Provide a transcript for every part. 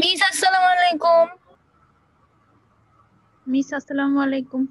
Miss আসসালামু আলাইকুম। Miss আসসালামু আলাইকুম।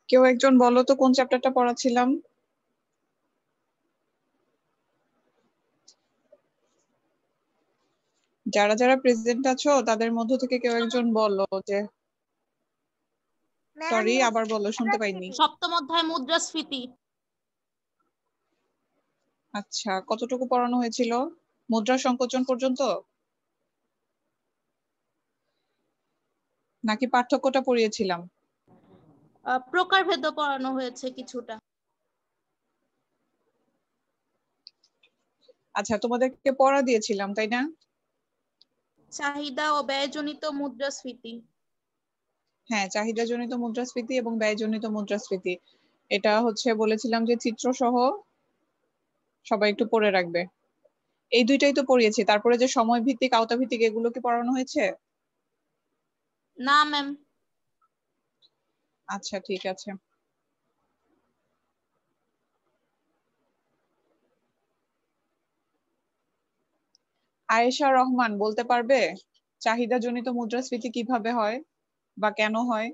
কেউ একজন বলো তো কোন চ্যাপ্টারটা পড়াছিলাম? যারা যারা প্রেজেন্ট আছো তাদের মধ্য থেকে কেউ একজন বলো যে, সরি আবার বলো, শুনতে পাইনি। সপ্তম অধ্যায় মুদ্রাস্ফীতি। আচ্ছা, কতটুকু পড়ানো হয়েছিল? মুদ্রা সংকোচন পর্যন্ত নাকি পার্থক্যটা পড়িয়েছিলাম? প্রকারভেদ পড়ানো হয়েছে কিছুটা। আচ্ছা, তোমাদেরকে পড়া দিয়েছিলাম তাই না? চাহিদা ও ব্যয়জনিত মুদ্রাস্ফীতি। হ্যাঁ, চাহিদাজনিত মুদ্রাস্ফীতি এবং ব্যয়জনিত মুদ্রাস্ফীতি, এটা হচ্ছে বলেছিলাম যে চিত্র সহ সবাই একটু পড়ে রাখবে। এই দুইটাই তো পড়িয়েছি, তারপরে যে সময় ভিত্তিক আওতা ভিত্তিক এগুলো কি পড়ানো হয়েছে? না ম্যাম। আচ্ছা ঠিক আছে। আয়েশা রহমান বলতে পারবে চাহিদাজনিত মুদ্রাস্ফীতি কিভাবে হয় বা কেন হয়?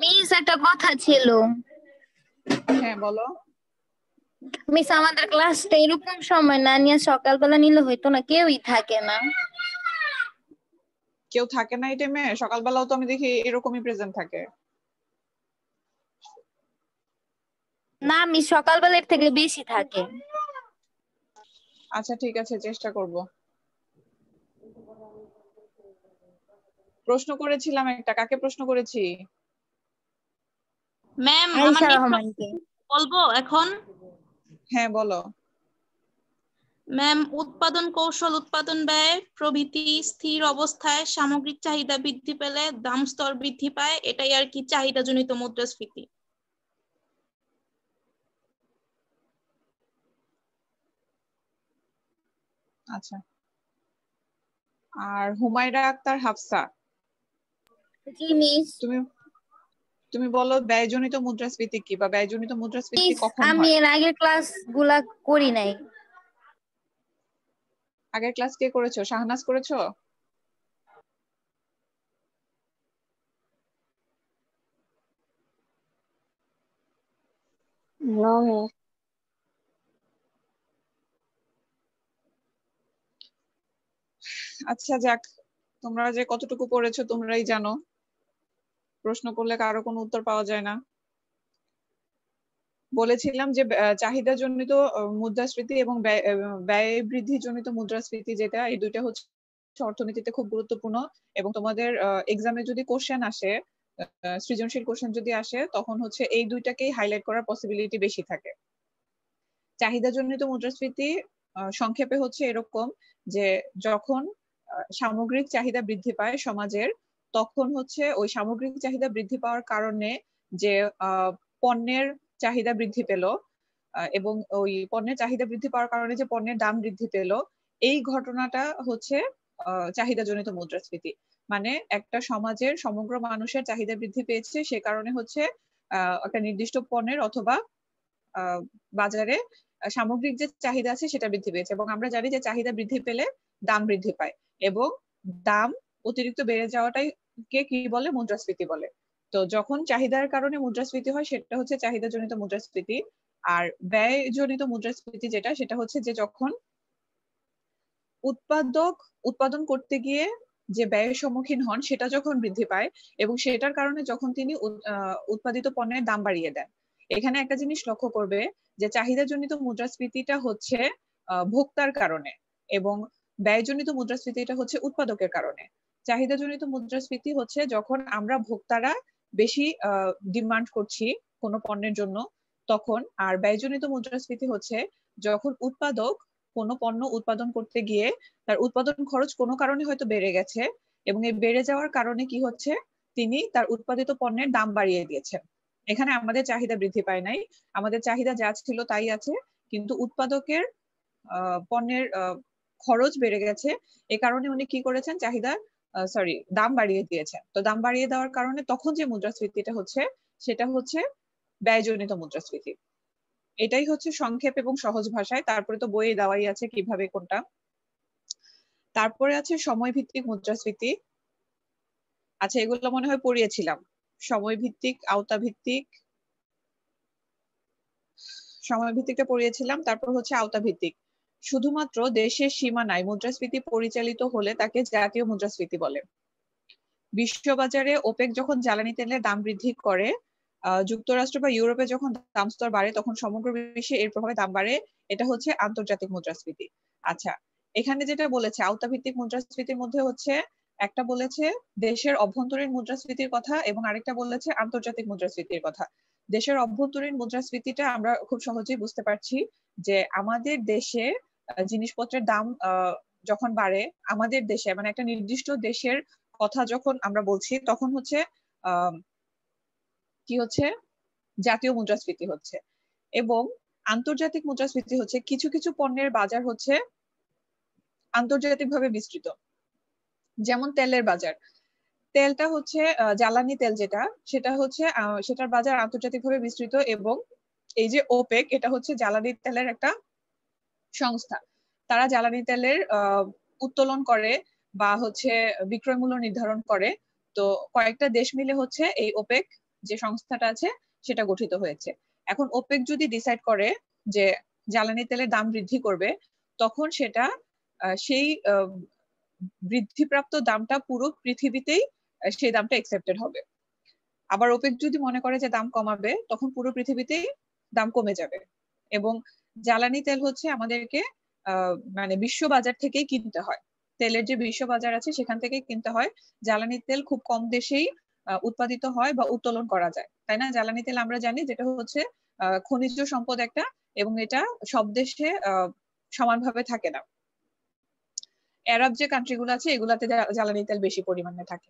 মিস একটা কথা ছিল। হ্যাঁ বলো। মিস আমাদের ক্লাসটা এরকম সময় না নিয়ে সকালবেলা নিলে হইতো না, কেউই থাকে না। কেউ থাকে না এই টাইমে? সকালবেলাও তো আমি দেখি এরকমই প্রেজেন্ট থাকে। না মিস সকালবেলার থেকে বেশি থাকে। আচ্ছা ঠিক আছে, চেষ্টা করব। প্রশ্ন করেছিলাম একটা, কাকে প্রশ্ন করেছি? ম্যাম আয়েশা আমার নেক্সট রহমানকে। বলবো এখন। হ্যাঁ বলো। ম্যাম উৎপাদন কৌশল, উৎপাদন ব্যয় প্রভৃতি স্থির অবস্থায় সামগ্রিক চাহিদা বৃদ্ধি পেলে দাম স্তর বৃদ্ধি পায়, এটাই আর কি চাহিদাজনিত মুদ্রাস্ফীতি। আচ্ছা, আর হুমায়রা আক্তার হাফসা, জি মিস। তুমি তুমি বলো ব্যয়জনিত মুদ্রাস্ফীতি কি, বা ব্যয়জনিত মুদ্রাস্ফীতি মিস কখন আমি হয়? এর আগের ক্লাস গুলা করি নাই। আগের ক্লাস কে করেছো? শাহনাজ করেছো? No miss. আচ্ছা যাক, তোমরা যে কতটুকু পড়েছো তোমরাই জানো, প্রশ্ন করলে কারো কোনো উত্তর পাওয়া যায় না। বলেছিলাম যে চাহিদাজনিত মুদ্রাস্ফীতি এবং ব্যয় বৃদ্ধি জনিত মুদ্রাস্ফীতি, যেটা এই দুইটা হচ্ছে অর্থনীতিতে খুব গুরুত্বপূর্ণ। এবং তোমাদের এক্সামে যদি কোশ্চেন আসে, সৃজনশীল কোশ্চেন যদি আসে, তখন হচ্ছে এই দুইটাকেই হাইলাইট করার পসিবিলিটি বেশি থাকে। চাহিদাজনিত মুদ্রাস্ফীতি সংক্ষেপে হচ্ছে এরকম যে যখন সামগ্রিক চাহিদা বৃদ্ধি পায় সমাজের, তখন হচ্ছে ওই সামগ্রিক চাহিদা বৃদ্ধি পাওয়ার কারণে যে পণ্যের চাহিদা বৃদ্ধি পেল, এবং ওই পণ্যের চাহিদা বৃদ্ধি পাওয়ার কারণে যে পণ্যের দাম বৃদ্ধি পেল, এই ঘটনাটা হচ্ছে চাহিদাজনিত মুদ্রাস্ফীতি। মানে একটা সমাজের সমগ্র মানুষের চাহিদা বৃদ্ধি পেয়েছে, সে কারণে হচ্ছে একটা নির্দিষ্ট পণ্যের অথবা বাজারে সামগ্রিক যে চাহিদা আছে সেটা বৃদ্ধি পেয়েছে। এবং আমরা জানি যে চাহিদা বৃদ্ধি পেলে দাম বৃদ্ধি পায়, এবং দাম অতিরিক্ত বেড়ে যাওয়াটাই কে কি বলে? মুদ্রাস্ফীতি বলে। তো যখন চাহিদার কারণে মুদ্রাস্ফীতি হয় সেটা হচ্ছে চাহিদাজনিত মুদ্রাস্ফীতি। আর ব্যয়জনিত মুদ্রাস্ফীতি যেটা, সেটা হচ্ছে যে যখন উৎপাদক উৎপাদন করতে গিয়ে যে ব্যয়ের সম্মুখীন হন সেটা যখন বৃদ্ধি পায়, এবং সেটার কারণে যখন তিনি উৎপাদিত পণ্যের দাম বাড়িয়ে দেন। এখানে একটা জিনিস লক্ষ্য করবে যে চাহিদাজনিত মুদ্রাস্ফীতিটা হচ্ছে ভোক্তার কারণে, এবং ব্যয়জনিত মুদ্রাস্ফীতিটা হচ্ছে উৎপাদকের কারণে। চাহিদাজনিত মুদ্রাস্ফীতি হচ্ছে যখন আমরা ভোক্তারা বেশি ডিমান্ড করছি কোনো পণ্যের জন্য তখন। আর ব্যয়জনিত মুদ্রাস্ফীতি হচ্ছে যখন উৎপাদক কোনো পণ্য উৎপাদন করতে গিয়ে তার উৎপাদন খরচ কোনো কারণে হয়তো বেড়ে গেছে, এবং এই বেড়ে যাওয়ার কারণে কি হচ্ছে, তিনি তার উৎপাদিত পণ্যের দাম বাড়িয়ে দিয়েছেন। এখানে আমাদের চাহিদা বৃদ্ধি পায় নাই, আমাদের চাহিদা যা ছিল তাই আছে, কিন্তু উৎপাদকের পণ্যের খরচ বেড়ে গেছে। এ কারণে উনি কি করেছেন, দাম বাড়িয়ে দিয়েছেন। তো দাম বাড়িয়ে দেওয়ার কারণে তখন যে মুদ্রাস্ফীতিটা হচ্ছে সেটা হচ্ছে ব্যয়জনিত মুদ্রাস্ফীতি। এটাই হচ্ছে সংক্ষেপ এবং সহজ ভাষায়। তারপরে তো বইয়ে দেওয়াই আছে কিভাবে কোনটা। তারপরে আছে সময় ভিত্তিক মুদ্রাস্ফীতি। আচ্ছা, এগুলো মনে হয় পড়িয়েছিলাম। সময় ভিত্তিক, আওতা ভিত্তিক, সময় ভিত্তিকটা পড়িয়েছিলাম। তারপর হচ্ছে আওতা ভিত্তিক। শুধুমাত্র দেশের সীমানায় মুদ্রাস্ফীতি পরিচালিত হলে তাকে জাতীয় মুদ্রাস্ফীতি বলে। বিশ্ববাজারে ওপেক যখন জ্বালানি তেলের দাম বৃদ্ধি করে, যুক্তরাষ্ট্র বা ইউরোপে যখন দাম স্তর বাড়ে, তখন সমগ্র বিশ্বে এর প্রভাবে দাম বাড়ে। এটা হচ্ছে আন্তর্জাতিক মুদ্রাস্ফীতি। আচ্ছা, এখানে যেটা বলেছে আওতা ভিত্তিক মুদ্রাস্ফীতির মধ্যে হচ্ছে একটা বলেছে দেশের অভ্যন্তরীণ মুদ্রাস্ফীতির কথা, এবং আরেকটা বলেছে আন্তর্জাতিক মুদ্রাস্ফীতির কথা। দেশের অভ্যন্তরীণ মুদ্রাস্ফীতিটা আমরা খুব সহজেই বুঝতে পারছি যে আমাদের দেশে জিনিসপত্রের দাম যখন বাড়ে, আমাদের দেশে মানে একটা নির্দিষ্ট দেশের কথা যখন আমরা বলছি, তখন হচ্ছে কি হচ্ছে, জাতীয় মুদ্রাস্ফীতি হচ্ছে। এবং আন্তর্জাতিক মুদ্রাস্ফীতি হচ্ছে কিছু কিছু পণ্যের বাজার হচ্ছে আন্তর্জাতিকভাবে বিস্তৃত। যেমন তেলের বাজার, তেলটা হচ্ছে জ্বালানি তেল যেটা, সেটা হচ্ছে সেটার বাজার আন্তর্জাতিকভাবে বিস্তৃত। এবং এই যে ওপেক, এটা হচ্ছে জ্বালানি তেলের একটা সংস্থা। তারা জ্বালানি তেলের উত্তোলন করে বা হচ্ছে বিক্রয় মূল্য নির্ধারণ করে। তো কয়েকটা দেশ মিলে হচ্ছে এই ওপেক যে সংস্থাটা আছে সেটা গঠিত হয়েছে। এখন ওপেক যদি ডিসাইড করে যে জ্বালানি তেলের দাম বৃদ্ধি করবে, তখন সেটা সেই বৃদ্ধিপ্রাপ্ত দামটা পুরো পৃথিবীতেই সেই দামটা একসেপ্টেড হবে। আবার ওপেক যদি মনে করে যে দাম কমাবে, তখন পুরো পৃথিবীতেই দাম কমে যাবে। এবং জ্বালানি তেল হচ্ছে আমাদেরকে মানে বিশ্ব বাজার থেকেই কিনতে হয়। তেলের যে বিশ্ব বাজার আছে সেখান থেকেই কিনতে হয়। জ্বালানি তেল খুব কম দেশেই উৎপাদিত হয় বা উত্তোলন করা যায়, তাই না? জ্বালানি তেল আমরা জানি যেটা হচ্ছে খনিজ সম্পদ একটা, এবং এটা সব দেশে সমানভাবে থাকে না। আরব যে কান্ট্রিগুলো আছে এগুলাতে জ্বালানি তেল বেশি পরিমাণে থাকে।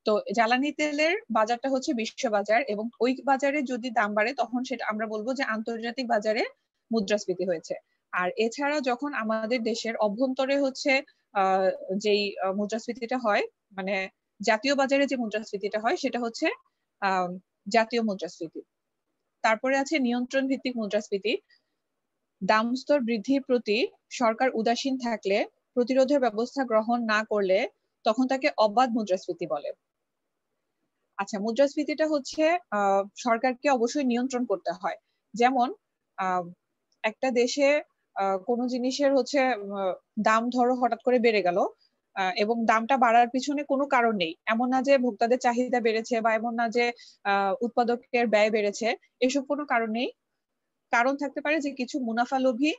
তো জ্বালানি তেলের বাজারটা হচ্ছে বিশ্ব বাজার, এবং ওই বাজারে যদি দাম বাড়ে তখন সেটা আমরা বলবো যে আন্তর্জাতিক বাজারে মুদ্রাস্ফীতি হয়েছে। আর এছাড়া যখন আমাদের দেশের অভ্যন্তরে হচ্ছে যেই মুদ্রাস্ফীতিটা হয়, মানে জাতীয় বাজারে যে মুদ্রাস্ফীতিটা হয় সেটা হচ্ছে জাতীয় মুদ্রাস্ফীতি। তারপরে আছে নিয়ন্ত্রণ ভিত্তিক মুদ্রাস্ফীতি। দাম স্তর বৃদ্ধির প্রতি সরকার উদাসীন থাকলে, প্রতিরোধের ব্যবস্থা গ্রহণ না করলে তখন তাকে অবাধ মুদ্রাস্ফীতি বলে। আচ্ছা, মুদ্রাস্ফীতিটা হচ্ছে সরকারকে অবশ্যই নিয়ন্ত্রণ করতে হয়। যেমন একটা দেশে কোনো জিনিসের হচ্ছে দাম ধরো হঠাৎ করে বেড়ে গেল, এবং দামটা বাড়ার পিছনে কোনো কারণ নেই, এমন না যে ভোক্তাদের চাহিদা বেড়েছে বা এমন না যে উৎপাদকের ব্যয় বেড়েছে, এসব কোনো কারণ নেই। কারণ থাকতে পারে যে কিছু মুনাফালোভী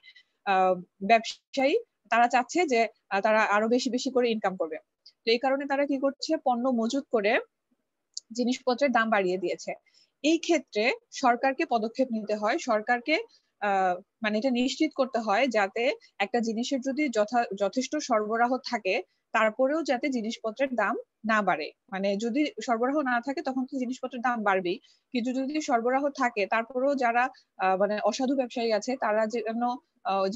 ব্যবসায়ী তারা চাচ্ছে যে তারা আরো বেশি বেশি করে ইনকাম করবে। তো এই কারণে তারা কি করছে, পণ্য মজুত করে জিনিসপত্রের দাম বাড়িয়ে দিয়েছে। এই ক্ষেত্রে সরকারকে পদক্ষেপ নিতে হয়, সরকারকে মানে এটা নিশ্চিত করতে হয় যাতে একটা জিনিসের যদি যথেষ্ট সরবরাহ থাকে তারপরেও যাতে জিনিসপত্রের দাম না বাড়ে। মানে যদি সরবরাহ না থাকে তখন তো জিনিসপত্রের দাম বাড়বেই, কিন্তু যদি সরবরাহ থাকে তারপরেও যারা মানে অসাধু ব্যবসায়ী আছে তারা যেন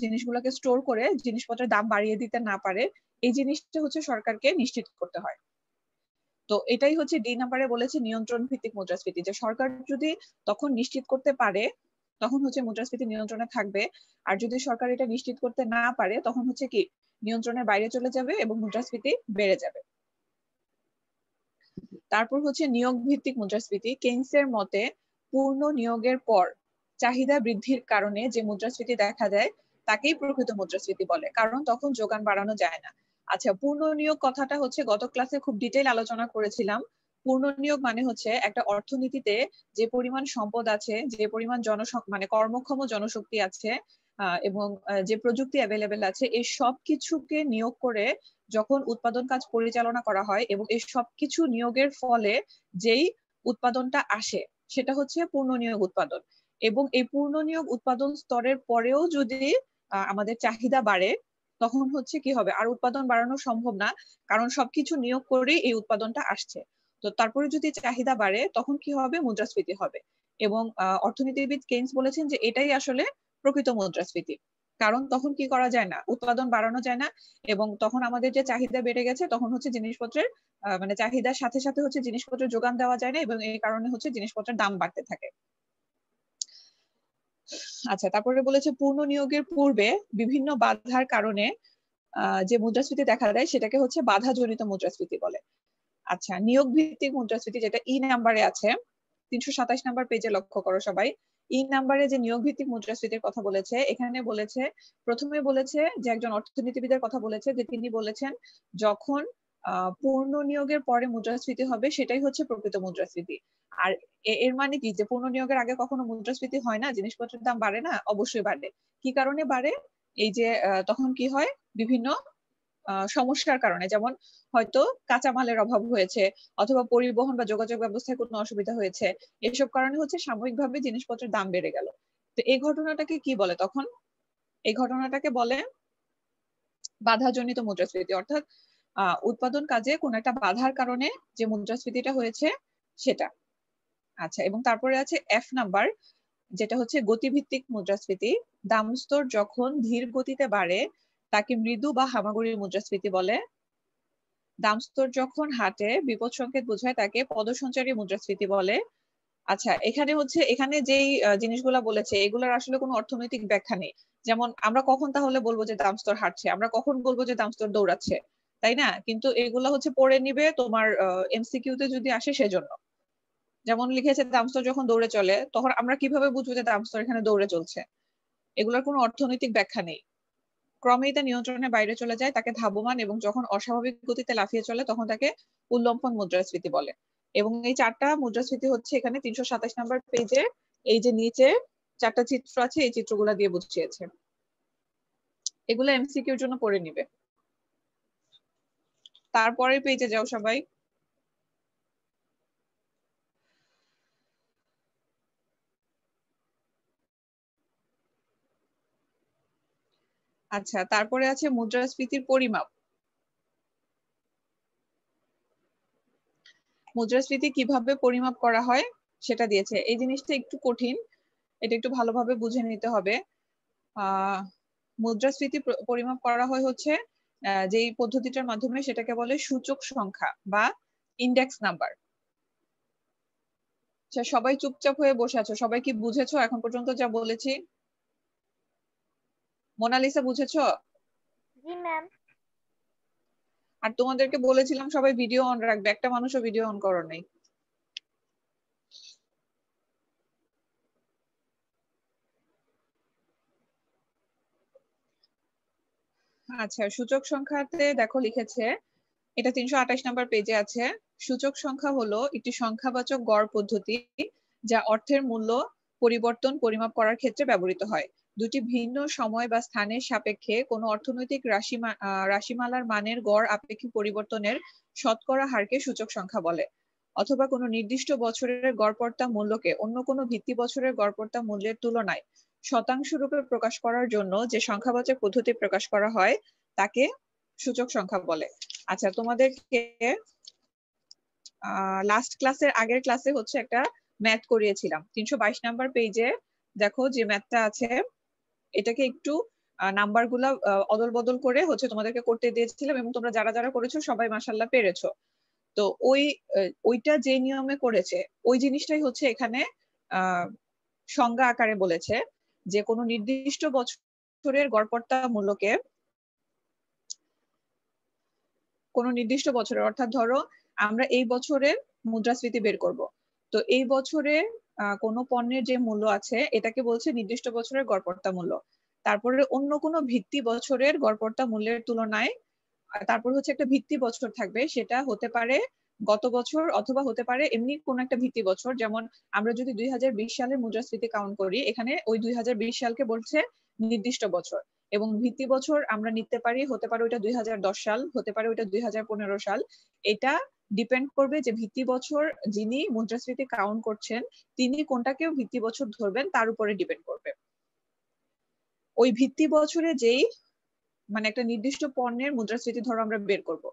জিনিসগুলোকে স্টোর করে জিনিসপত্রের দাম বাড়িয়ে দিতে না পারে, এই জিনিসটা হচ্ছে সরকারকে নিশ্চিত করতে হয়। তো এটাই হচ্ছে ডি নাম্বারে বলেছে নিয়ন্ত্রণ ভিত্তিক মুদ্রাস্ফীতি, যে সরকার যদি তখন নিশ্চিত করতে পারে তখন হচ্ছে মুদ্রাস্ফীতি নিয়ন্ত্রণে থাকবে, আর যদি সরকার এটা নিশ্চিত করতে না পারে তখন হচ্ছে কি নিয়ন্ত্রণের বাইরে চলে যাবে এবং মুদ্রাস্ফীতি বেড়ে যাবে। তারপর হচ্ছে নিয়োগ ভিত্তিক মুদ্রাস্ফীতি। কেইনসের মতে পূর্ণ নিয়োগের পর চাহিদা বৃদ্ধির কারণে যে মুদ্রাস্ফীতি দেখা যায় তাকেই প্রকৃত মুদ্রাস্ফীতি বলে, কারণ তখন যোগান বাড়ানো যায় না। আচ্ছা, পূর্ণ নিয়োগ কথাটা হচ্ছে গত ক্লাসে খুব ডিটেইল আলোচনা করেছিলাম। পূর্ণ নিয়োগ মানে হচ্ছে একটা অর্থনীতিতে যে পরিমাণ সম্পদ আছে, যে পরিমাণ মানে কর্মক্ষম জনশক্তি আছে এবং যে প্রযুক্তি অ্যাভেলেবেল আছে, এই সব কিছুকে নিয়োগ করে যখন উৎপাদন কাজ পরিচালনা করা হয় এবং এই সবকিছু নিয়োগের ফলে যেই উৎপাদনটা আসে সেটা হচ্ছে পূর্ণ নিয়োগ উৎপাদন। এবং এই পূর্ণ নিয়োগ উৎপাদন স্তরের পরেও যদি আমাদের চাহিদা বাড়ে তখন হচ্ছে কি হবে, আর উৎপাদন বাড়ানো সম্ভব না, কারণ সবকিছু নিয়োগ করেই এই উৎপাদনটা আসছে। তো তারপরে যদি চাহিদা বাড়ে তখন কি হবে, মুদ্রাস্ফীতি হবে। এবং অর্থনীতিবিদ কেইনস বলেছেন যে এটাই আসলে প্রকৃত মুদ্রাস্ফীতি, কারণ তখন কি করা যায় না, উৎপাদন বাড়ানো যায় না, এবং তখন আমাদের যে চাহিদা বেড়ে গেছে তখন হচ্ছে জিনিসপত্রের মানে চাহিদার সাথে সাথে হচ্ছে জিনিসপত্রের যোগান দেওয়া যায় না, এবং এই কারণে হচ্ছে জিনিসপত্রের দাম বাড়তে থাকে। আচ্ছা, তারপরে বলেছে পূর্ণ নিয়োগের পূর্বে বিভিন্ন বাধার কারণে যে মুদ্রাস্ফীতি দেখা দেয় সেটাকে হচ্ছে বাধাজনিত মুদ্রাস্ফীতি বলে। আচ্ছা, নিয়োগ ভিত্তিক মুদ্রাস্ফীতি যেটা ই নাম্বারে আছে, 327 নাম্বার পেজে লক্ষ্য করো সবাই। ই নাম্বারে যে নিয়োগ ভিত্তিক মুদ্রাস্ফীতির কথা বলেছে, এখানে বলেছে প্রথমে বলেছে যে একজন অর্থনীতিবিদের কথা বলেছে, যে তিনি বলেছেন যখন পূর্ণ নিয়োগের পরে মুদ্রাস্ফীতি হবে সেটাই হচ্ছে প্রকৃত মুদ্রাস্ফীতি। আর এর মানে কি যে পূর্ণ নিয়োগের আগে কখনো মুদ্রাস্ফীতি হয় না, জিনিসপত্রের দাম বাড়ে না? অবশ্যই বাড়ে। কি কারণে বাড়ে? এই যে তখন কি হয়, বিভিন্ন সমস্যার কারণে, যেমন হয়তো কাঁচামালের অভাব হয়েছে অথবা পরিবহন বা যোগাযোগ ব্যবস্থায় কোনো অসুবিধা হয়েছে, এসব কারণে হচ্ছে সাময়িকভাবে জিনিসপত্রের দাম বেড়ে গেল। তো এই ঘটনাটাকে কি বলে তখন? এই ঘটনাটাকে বলে বাধাজনিত মুদ্রাস্ফীতি, অর্থাৎ উৎপাদন কাজে কোনো একটা বাধার কারণে যে মুদ্রাস্ফীতিটা হয়েছে সেটা। আচ্ছা, এবং তারপরে আছে এফ নাম্বার, যেটা হচ্ছে গতিভিত্তিক মুদ্রাস্ফীতি। দাম স্তর যখন ধীর গতিতে বাড়ে তাকে মৃদু বা হামাগুড়ি মুদ্রাস্ফীতি বলে। দাম স্তর যখন হাঁটে বিপদ সংকেত বোঝায় তাকে পদসঞ্চারী মুদ্রাস্ফীতি বলে। আচ্ছা, এখানে যেই জিনিসগুলা বলেছে এগুলোর আসলে কোনো অর্থনৈতিক ব্যাখ্যা নেই। যেমন আমরা কখন তাহলে বলবো যে দাম স্তর হাঁটছে, আমরা কখন বলবো যে দাম স্তর দৌড়াচ্ছে, তাই না? কিন্তু এগুলা হচ্ছে পড়ে নিবে তোমার এমসিকিউ তে যদি আসে সেজন্য। যেমন লিখেছে দাম স্তর যখন দৌড়ে চলে, তখন আমরা কিভাবে বুঝবো যে দাম স্তর এখানে দৌড়ে চলছে? এগুলোর কোনো অর্থনৈতিক ব্যাখ্যা নেই। ক্রমেই তা নিয়ন্ত্রণের বাইরে চলে যায় তাকে ধাবমান, এবং যখন অস্বাভাবিক গতিতে লাফিয়ে চলে তখন তাকে উল্লম্ফন মুদ্রাস্ফীতি বলে। এবং এই চারটা মুদ্রাস্ফীতি হচ্ছে এখানে 327 নাম্বার পেজে এই যে নিচে চারটা চিত্র আছে এই চিত্রগুলা দিয়ে বুঝিয়েছে। এগুলো এমসিকিউর জন্য পড়ে নিবে। তারপরের পেজে যাও সবাই। আচ্ছা, তারপরে আছে মুদ্রাস্ফীতির পরিমাপ। মুদ্রাস্ফীতি কিভাবে পরিমাপ করা হয় সেটা দিয়েছে। এই জিনিসটা একটু কঠিন, এটা একটু ভালোভাবে বুঝে নিতে হবে। মুদ্রাস্ফীতি পরিমাপ করা হয় হচ্ছে যেই পদ্ধতিটার মাধ্যমে, সেটাকে বলে সূচক সংখ্যা বা ইন্ডেক্স নাম্বার। সবাই চুপচাপ হয়ে বসে আছো, সবাই কি বুঝেছো এখন পর্যন্ত যা বলেছি? মোনালিসা বুঝেছো? জি ম্যাম। আর তোমাদেরকে বলেছিলাম সবাই ভিডিও অন রাখবে, একটা মানুষও ভিডিও অন করো নাই। আচ্ছা, সূচক সংখ্যাতে দেখো লিখেছে, এটা 328 নাম্বার পেজে আছে। সূচক সংখ্যা হলো একটি সংখ্যাবাচক গড় পদ্ধতি যা অর্থের মূল্য পরিবর্তন পরিমাপ করার ক্ষেত্রে ব্যবহৃত হয়। দুটি ভিন্ন সময় বা স্থানের সাপেক্ষে কোনো অর্থনৈতিক রাশিমালার মানের গড় আপেক্ষিক পরিবর্তনের শতকরা হারকে সূচক সংখ্যা বলে। অথবা কোনো নির্দিষ্ট বছরের গড়পড়তা মূল্যকে অন্য কোনো ভিত্তি বছরের গড়পড়তা মূল্যের তুলনায় শতাংশ রূপে প্রকাশ করার জন্য যে সংখ্যাবাচক পদ্ধতি প্রকাশ করা হয় তাকে সূচক সংখ্যা বলে। আচ্ছা, তোমাদেরকে লাস্ট ক্লাসের আগের ক্লাসে হচ্ছে একটা ম্যাথ করিয়েছিলাম 322 নাম্বার পেজে। দেখো যে ম্যাথটা আছে, এটাকে একটু নাম্বার গুলা অদল বদল করে হচ্ছে তোমাদেরকে করতে দিয়েছিলাম, এবং তোমরা যারা যারা করেছো সবাই মাশাআল্লাহ পেরেছো। তো ওইটা যে নিয়মে করেছে ওই জিনিসটাই হচ্ছে এখানে সংজ্ঞা আকারে বলেছে যে কোনো নির্দিষ্ট বছরের গড়পড়তা মূল্যকে কোনো নির্দিষ্ট বছরের, অর্থাৎ ধরো আমরা এই বছরের মুদ্রাস্ফীতি বের করব, তো এই বছরে কোনো পণ্যের যে মূল্য আছে এটাকে বলছে নির্দিষ্ট বছরের গড়পড়তা মূল্য। তারপরে অন্য কোনো ভিত্তি বছরের গড়পড়তা মূল্যের তুলনায়, তারপর হচ্ছে একটা ভিত্তি বছর থাকবে, সেটা হতে পারে গত বছর অথবা হতে পারে এমনি কোন একটা ভিত্তি বছর। যেমন আমরা যদি 2020 সালের মুদ্রাস্ফীতি কাউন্ট করি, এখানে ওই 2020 সালকে বলছে নির্দিষ্ট বছর, এবং ভিত্তি বছর আমরা নিতে পারি, হতে পারে ওইটা 2010 সাল, হতে পারে ওইটা 2015 সাল। এটা ডিপেন্ড করবে যে ভিত্তি বছর যিনি মুদ্রাস্ফীতি কাউন্ট করছেন তিনি কোনটাকেও ভিত্তি বছর ধরবেন তার উপরে ডিপেন্ড করবে। ওই ভিত্তি বছরে যেই মানে একটা নির্দিষ্ট পণ্যের মুদ্রাস্ফীতি ধরো আমরা বের করব,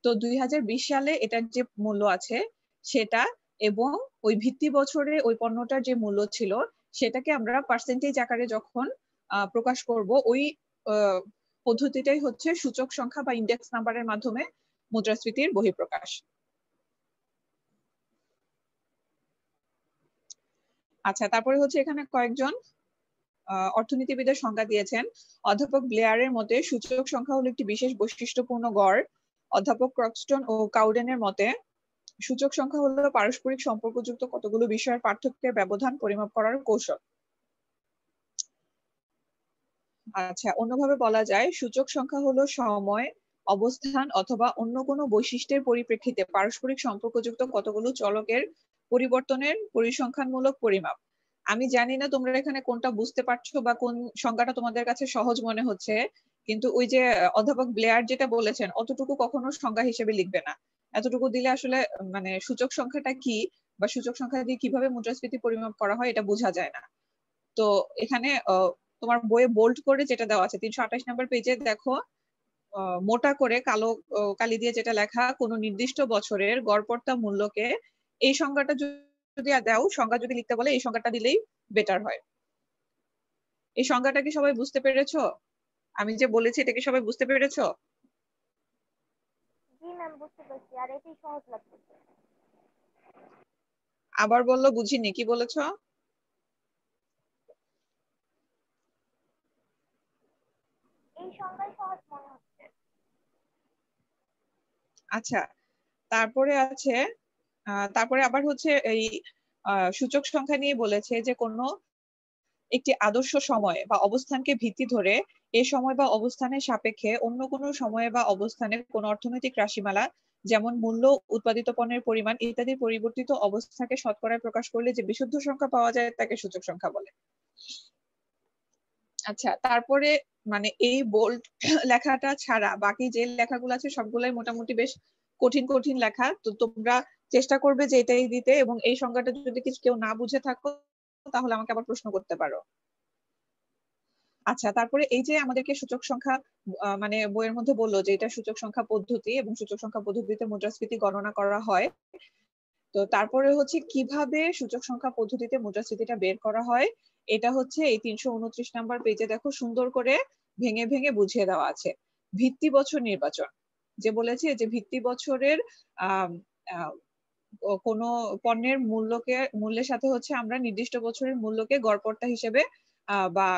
তো 2020 সালে এটার যে মূল্য আছে সেটা, এবং ওই ভিত্তি বছরে ওই পণ্যটার যে মূল্য ছিল সেটাকে আমরা পার্সেন্টেজ আকারে যখন প্রকাশ করব, ওই পদ্ধতিটাই হচ্ছে সূচক সংখ্যা বা ইন্ডেক্স নাম্বারের মাধ্যমে মুদ্রাস্ফীতির বহিঃপ্রকাশ। আচ্ছা, তারপরে হচ্ছে এখানে কয়েকজন অর্থনীতিবিদের সংজ্ঞা দিয়েছেন। অধ্যাপক ব্লেয়ারের মতে সূচক সংখ্যা হলো একটি বিশেষ বৈশিষ্ট্যপূর্ণ গড়। অধ্যাপক ক্রক্সটন ও কাউডেনের মতে সূচক সংখ্যা হলো পারস্পরিক সম্পর্কযুক্ত কতগুলো বিষয়ের পার্থক্যের ব্যবধান পরিমাপ করার কৌশল। আচ্ছা, অন্যভাবে বলা যায় সূচক সংখ্যা হলো সময়, অবস্থান অথবা অন্য কোনো বৈশিষ্ট্যের পরিপ্রেক্ষিতে পারস্পরিক সম্পর্কযুক্ত কতগুলো চলকের পরিবর্তনের পরিসংখ্যানমূলক পরিমাপ। আমি জানি না তোমরা এখানে কোনটা বুঝতে পারছো বা কোন সংজ্ঞাটা তোমাদের কাছে সহজ মনে হচ্ছে, কিন্তু ওই যে অধ্যাপক ব্লেয়ার যেটা বলেছেন অতটুকু কখনো সংজ্ঞা হিসেবে লিখবে না। এতটুকু দিলে আসলে মানে সূচক সংখ্যাটা কি বা সূচক সংখ্যা দিয়ে কিভাবে মুদ্রাস্ফীতি পরিমাপ করা হয় এটা বোঝা যায় না। তো এখানে তোমার বইয়ে বোল্ড করে যেটা দেওয়া আছে 328 নাম্বার পেজে দেখো, মোটা করে কালো কালি দিয়ে যেটা লেখা, কোন নির্দিষ্ট বছরের গড়পড়তা মূল্যকে, এই সংজ্ঞাটা যদি দাও, সংজ্ঞা যদি লিখতে বলে এই সংজ্ঞাটা দিলেই বেটার হয়। এই সংজ্ঞাটা কি সবাই বুঝতে পেরেছো? আমি যে বলেছি এটা কি সবাই বুঝতে পেরেছো? জি ম্যাম, বুঝতে পারছি, আর এটাই সহজ লাগতেছে। আবার বললো, বুঝিনি, কি বলেছো? এই সংজ্ঞাই সহজ মনে হচ্ছে। আচ্ছা, তারপরে আছে তারপরে আবার হচ্ছে এই সূচক সংখ্যা নিয়ে বলেছে যে কোনো একটি আদর্শ সময় বা অবস্থানকে ভিত্তি ধরে এই সময় বা অবস্থানের সাপেক্ষে অন্য কোনো সময়ে বা অবস্থানে কোনো অর্থনৈতিক রাশিমালা, যেমন মূল্য, উৎপাদিত পণ্যের পরিমাণ ইত্যাদি পরিবর্তিত অবস্থাকে শতকরায় প্রকাশ করলে যে বিশুদ্ধ সংখ্যা পাওয়া যায় তাকে সূচক সংখ্যা বলে। আচ্ছা, তারপরে মানে এই বোল্ড লেখাটা ছাড়া বাকি যে লেখাগুলো আছে সবগুলাই মোটামুটি বেশ কঠিন কঠিন লেখা, তো তোমরা চেষ্টা করবে যে এটাই দিতে, এবং এই সংজ্ঞাটা যদি কিছু কেউ না বুঝে থাকো তাহলে আমাকে আবার প্রশ্ন করতে পারো। আচ্ছা, তারপরে এই যে আমাদেরকে সূচক সংখ্যা মানে বইয়ের মধ্যে বললো যে এটা সূচক সংখ্যা পদ্ধতি এবং সূচক সংখ্যা পদ্ধতিতে মুদ্রাস্ফীতি গণনা করা হয়। তো তারপরে হচ্ছে কিভাবে সূচক সংখ্যা পদ্ধতিতে মুদ্রাস্ফীতিটা বের করা হয়, এটা হচ্ছে এই 329 নাম্বার পেজে দেখো সুন্দর করে ভেঙে ভেঙে বুঝিয়ে দেওয়া আছে। ভিত্তি বছর নির্বাচন, যে বলেছে যে ভিত্তি বছরের কোনো পণ্যের মূল্যের সাথে হচ্ছে আমরা নির্দিষ্ট বছরের মূল্যকে গড়পড়তা হিসেবে বা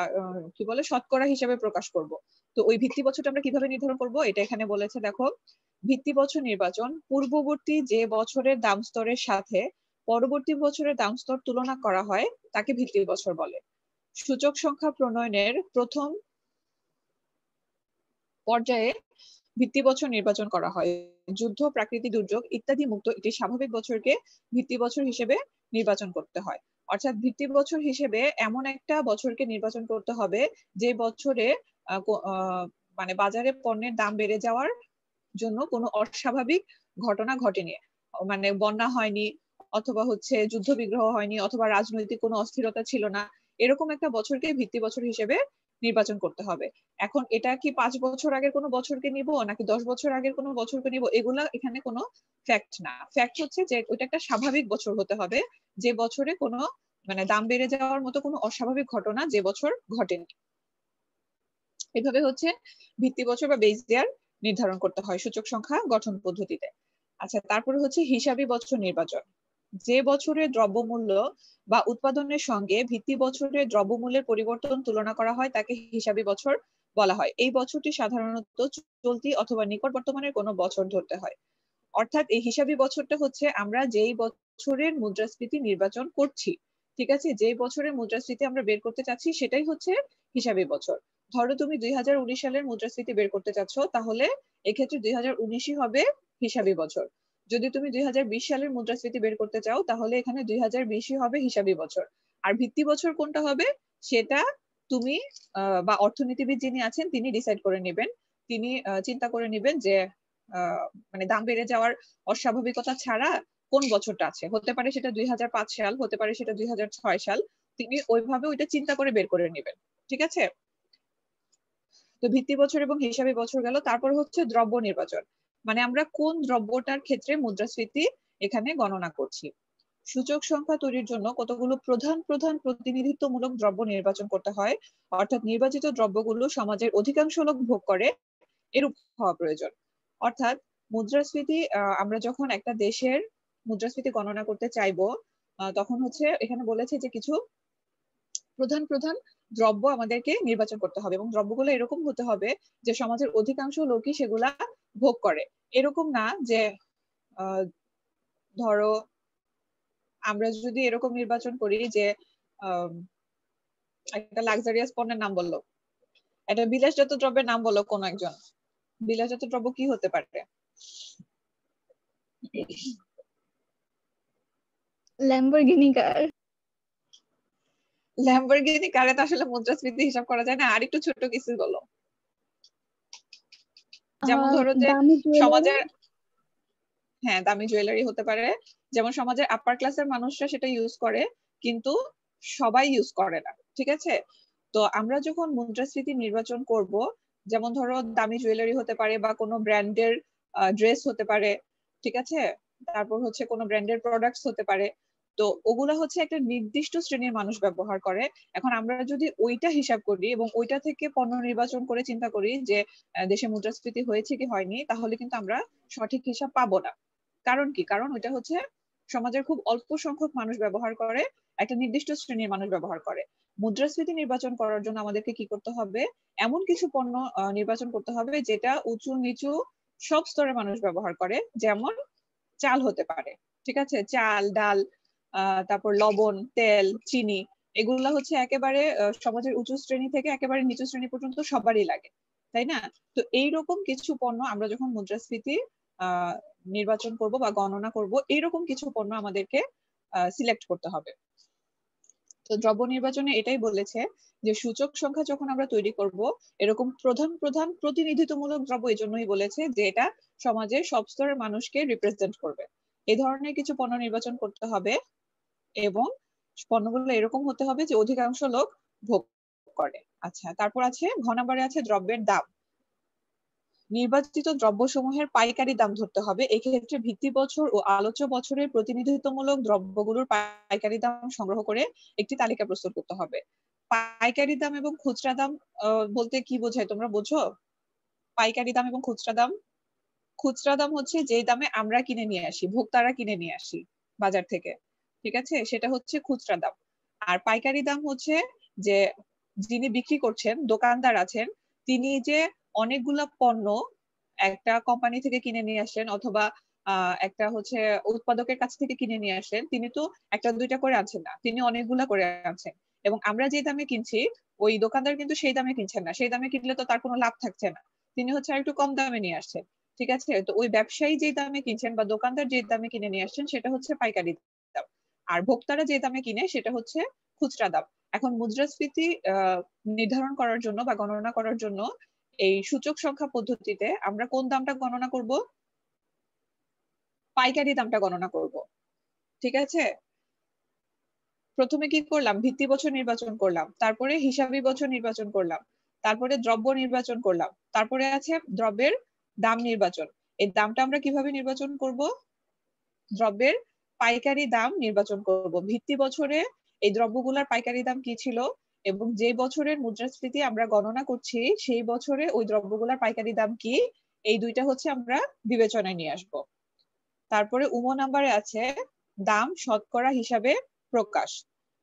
কি বলে শতকরা হিসেবে প্রকাশ করব। তো ওই ভিত্তি বছরটা আমরা কিভাবে নির্ধারণ করব, এটা এখানে বলেছে দেখো। ভিত্তি বছর নির্বাচন, পূর্ববর্তী যে বছরের দাম স্তরের সাথে পরবর্তী বছরের দাম স্তর তুলনা করা হয় তাকে ভিত্তি বছর বলে। সূচক সংখ্যা প্রণয়নের প্রথম পর্যায়ে ভিত্তি বছর নির্বাচন করা হয়। যুদ্ধ, প্রাকৃতিক দুর্যোগ ইত্যাদি মুক্ত একটি স্বাভাবিক বছরকে ভিত্তি বছর হিসেবে নির্বাচন করতে হয়। অর্থাৎ ভিত্তি বছর হিসেবে এমন একটা বছরকে নির্বাচন করতে হবে যে বছরে মানে বাজারে পণ্যের দাম বেড়ে যাওয়ার জন্য কোনো অস্বাভাবিক ঘটনা ঘটেনি, মানে বন্যা হয়নি, অথবা হচ্ছে যুদ্ধ বিগ্রহ হয়নি, অথবা রাজনৈতিক কোনো অস্থিরতা ছিল না, এরকম একটা বছরকে ভিত্তি বছর হিসেবে নির্বাচন করতে হবে। এখন এটা কি 5 বছর আগের কোনো বছরকে নিব নাকি 10 বছর আগের কোনো বছরকে নিব, এগুলা এখানে কোনো ফ্যাক্ট না। ফ্যাক্ট হচ্ছে যে ওইটা একটা স্বাভাবিক বছর হতে হবে যে বছরে কোনো মানে দাম বেড়ে যাওয়ার মতো কোনো অস্বাভাবিক ঘটনা যে বছর ঘটেনি। এভাবে হচ্ছে ভিত্তি বছর বা বেস ইয়ার নির্ধারণ করতে হয় সূচক সংখ্যা গঠন পদ্ধতিতে। আচ্ছা, তারপরে হচ্ছে হিসাবি বছর নির্বাচন। যে বছরের দ্রব্যমূল্য বা উৎপাদনের সঙ্গে ভিত্তি বছরের দ্রব্যমূল্যের পরিবর্তন তুলনা করা হয় তাকে হিসাবি বছর বলা হয়। এই বছরটি সাধারণত চলতি অথবা নিকট বর্তমানের কোনো বছর ধরতে হয়। অর্থাৎ এই হিসাবি বছরটা হচ্ছে আমরা যেই বছরের মুদ্রাস্ফীতি নির্বাচন করছি, ঠিক আছে, যে বছরের মুদ্রাস্ফীতি আমরা বের করতে চাচ্ছি সেটাই হচ্ছে হিসাবি বছর। ধরো তুমি 2019 সালের মুদ্রাস্ফীতি বের করতে চাচ্ছ, তাহলে এক্ষেত্রে 2019ই হবে হিসাবি বছর। যদি তুমি 2020 সালের মুদ্রাস্ফীতি বের করতে চাও তাহলে এখানে 2020ই হবে হিসাবি বছর। আর ভিত্তি বছর কোনটা হবে সেটা তুমি বা অর্থনীতিবিদ যিনি আছেন তিনি ডিসাইড করে নেবেন। তিনি চিন্তা করে নেবেন যে মানে দাম বেড়ে যাওয়ার অস্বাভাবিকতা ছাড়া কোন বছরটা আছে, হতে পারে সেটা 2005 সাল, হতে পারে সেটা 2006 সাল, তিনি ওইভাবে ওইটা চিন্তা করে বের করে নেবেন, ঠিক আছে। তো ভিত্তি বছর এবং হিসাবি বছর গেল। তারপর হচ্ছে দ্রব্য নির্বাচন, মানে আমরা কোন দ্রব্যটার ক্ষেত্রে মুদ্রাস্ফীতি এখানে গণনা করছি। সূচক সংখ্যা তৈরির জন্য কতগুলো প্রধান প্রধান প্রতিনিধিত্বমূলক দ্রব্য নির্বাচন করতে হয়, অর্থাৎ নির্বাচিত দ্রব্যগুলো সমাজের অধিকাংশ লোক ভোগ করে এরূপ হওয়া প্রয়োজন। অর্থাৎ মুদ্রাস্ফীতি আমরা যখন একটা দেশের মুদ্রাস্ফীতি গণনা করতে চাইবো তখন হচ্ছে এখানে বলেছে যে কিছু প্রধান প্রধান দ্রব্য আমাদেরকে নির্বাচন করতে হবে এবং দ্রব্যগুলো এরকম হতে হবে যে সমাজের অধিকাংশ লোকই সেগুলা ভোগ করে। এরকম না যে ধরো আমরা যদি এরকম নির্বাচন করি যে একটা লাক্সারিয়াস পণ্যের নাম বললো, একটা বিলাসজাত দ্রব্যের নাম বললো, কোন একজন বিলাসজাত দ্রব্য কি হতে পারে? ল্যাম্বরগিনি কার। ল্যাম্বরগিনি কারে তো আসলে মুদ্রাস্ফীতি হিসাব করা যায় না, আর একটু ছোট কিছু বলো। যেমন ধরো যে সমাজের, হ্যাঁ দামি জুয়েলারি হতে পারে, যেমন সমাজের আপার ক্লাসের মানুষরা সেটা ইউজ করে কিন্তু সবাই ইউজ করে না, ঠিক আছে। তো আমরা যখন মুদ্রাস্ফীতি নির্বাচন করব, যেমন ধরো দামি জুয়েলারি হতে পারে বা কোনো ব্র্যান্ডের ড্রেস হতে পারে, ঠিক আছে, তারপর হচ্ছে কোনো ব্র্যান্ডের প্রোডাক্টস হতে পারে। তো ওগুলা হচ্ছে একটা নির্দিষ্ট শ্রেণীর মানুষ ব্যবহার করে। এখন আমরা যদি ওইটা হিসাব করি এবং ওইটা থেকে পণ্য নির্বাচন করে চিন্তা করি যে দেশে মুদ্রাস্ফীতি হয়েছে কি হয়নি, তাহলে কিন্তু আমরা সঠিক হিসাব পাবো না। কারণ কি? কারণ ওইটা হচ্ছে সমাজের খুব অল্প সংখ্যক মানুষ ব্যবহার করে, একটা নির্দিষ্ট শ্রেণীর মানুষ ব্যবহার করে। মুদ্রাস্ফীতি নির্বাচন করার জন্য আমাদেরকে কি করতে হবে? এমন কিছু পণ্য নির্বাচন করতে হবে যেটা উঁচু নিচু সব স্তরের মানুষ ব্যবহার করে। যেমন চাল হতে পারে, ঠিক আছে, চাল, ডাল, তারপর লবণ, তেল, চিনি, এগুলা হচ্ছে একেবারে সমাজের উঁচু শ্রেণী থেকে একেবারে নিচু শ্রেণী পর্যন্ত সবারই লাগে, তাই না? তো এইরকম কিছু পণ্য আমরা যখন মুদ্রাস্ফীতি নির্বাচন করব বা গণনা করব, এইরকম কিছু পণ্য আমাদেরকে সিলেক্ট করতে হবে। তো দ্রব্য নির্বাচনে এটাই বলেছে যে সূচক সংখ্যা যখন আমরা তৈরি করব, এরকম প্রধান প্রধান প্রতিনিধিত্বমূলক দ্রব্য এই জন্যই বলেছে যে এটা সমাজের সব স্তরের মানুষকে রিপ্রেজেন্ট করবে। এই ধরনের কিছু পণ্য নির্বাচন করতে হবে এবং পণ্যগুলো এরকম হতে হবে যে অধিকাংশ লোক ভোগ করে। আচ্ছা, তারপর আছে ঘ নম্বরে আছে দ্রব্যের দাম। নির্বাচিত দ্রব্যসমূহের পাইকারি দাম ধরতে হবে। এক্ষেত্রে ভিত্তি বছর ও আলোচ্য বছরের প্রতিনিধিত্বমূলক দ্রব্যগুলোর পাইকারি দাম সংগ্রহ করে একটি তালিকা প্রস্তুত করতে হবে। পাইকারি দাম এবং খুচরা দাম বলতে কি বোঝায় তোমরা বোঝো? পাইকারি দাম এবং খুচরা দাম, খুচরা দাম হচ্ছে যে দামে আমরা কিনে নিয়ে আসি, ভোক্তারা কিনে নিয়ে আসি বাজার থেকে, ঠিক আছে, সেটা হচ্ছে খুচরা দাম। আর পাইকারি দাম হচ্ছে যে যিনি বিক্রি করছেন, দোকানদার আছেন, তিনি যে অনেকগুলা পণ্য একটা কোম্পানি থেকে কিনে নিয়ে আসেন অথবা একটা হচ্ছে উৎপাদকের কাছ থেকে কিনে নিয়ে আসেন, তিনি তো একটা দুইটা করে আনছেন না, তিনি অনেকগুলা করে আনছেন। এবং আমরা যে দামে কিনছি ওই দোকানদার কিন্তু সেই দামে কিনছেন না, সেই দামে কিনলে তো তার কোনো লাভ থাকছে না, তিনি হচ্ছে আর একটু কম দামে নিয়ে আসছেন, ঠিক আছে। তো ওই ব্যবসায়ী যে দামে কিনছেন বা দোকানদার যে দামে কিনে নিয়ে আসছেন সেটা হচ্ছে পাইকারি দাম, আর ভোক্তারা যে দামে কিনে সেটা হচ্ছে খুচরা দাম। এখন মুদ্রাস্ফীতি নির্ধারণ করার জন্য বা গণনা করার জন্য এই সূচক সংখ্যা পদ্ধতিতে আমরা কোন দামটা গণনা করব? পাইকারি দামটা গণনা করব, ঠিক আছে। প্রথমে কি করলাম? ভিত্তি বছর নির্বাচন করলাম, তারপরে হিসাবি বছর নির্বাচন করলাম, তারপরে দ্রব্য নির্বাচন করলাম, তারপরে আছে দ্রব্যের দাম নির্বাচন। এই দামটা আমরা কিভাবে নির্বাচন করব? দ্রব্যের পাইকারি দাম নির্বাচন করব। ভিত্তি বছরে এই দ্রব্যগুলোর পাইকারি দাম কি ছিল এবং যে বছরের মুদ্রাস্ফীতি আমরা গণনা করছি সেই বছরে ওই দ্রব্যগুলোর পাইকারি দাম কি, এই দুইটা হচ্ছে আমরা বিবেচনায় নিয়ে আসব। তারপরে উম নাম্বারে আছে দাম শতকরা হিসাবে প্রকাশ,